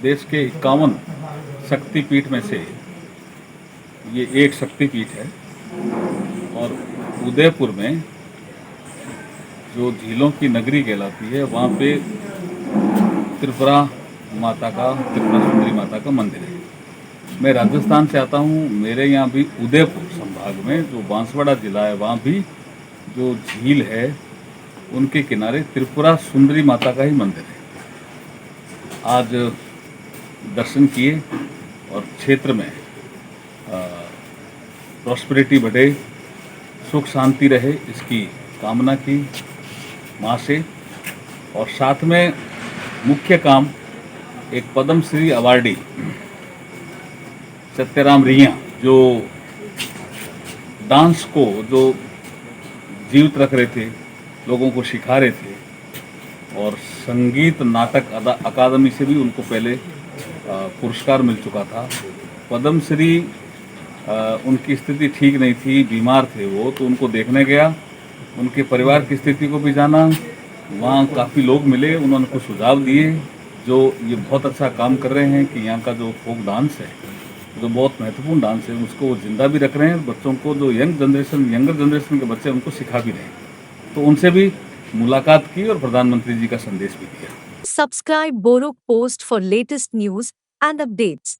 देश के 51 शक्तिपीठ में से ये एक शक्तिपीठ है। और उदयपुर में जो झीलों की नगरी कहलाती है, वहाँ पे त्रिपुरा त्रिपुरा सुंदरी माता का मंदिर है। मैं राजस्थान से आता हूँ। मेरे यहाँ भी उदयपुर संभाग में जो बांसवाड़ा जिला है, वहाँ भी जो झील है उनके किनारे त्रिपुरा सुंदरी माता का ही मंदिर है। आज दर्शन किए और क्षेत्र में प्रॉस्पेरिटी बढ़े, सुख शांति रहे, इसकी कामना की माँ से। और साथ में मुख्य काम, एक पद्म श्री अवार्डी सत्यराम रिया जो डांस को जो जीवित रख रहे थे, लोगों को सिखा रहे थे, और संगीत नाटक अकादमी से भी उनको पहले पुरस्कार मिल चुका था। पद्मश्री उनकी स्थिति ठीक नहीं थी, बीमार थे वो, तो उनको देखने गया, उनके परिवार की स्थिति को भी जाना। वहाँ काफ़ी लोग मिले, उन्होंने कुछ सुझाव दिए जो ये बहुत अच्छा काम कर रहे हैं कि यहाँ का जो फोक डांस है, जो बहुत महत्वपूर्ण डांस है, उसको वो जिंदा भी रख रहे हैं। बच्चों को, जो यंगर जनरेशन के बच्चे, उनको सिखा भी रहे हैं। तो उनसे भी मुलाकात की और प्रधानमंत्री जी का संदेश भी दिया। Subscribe Borok Post for latest news and updates.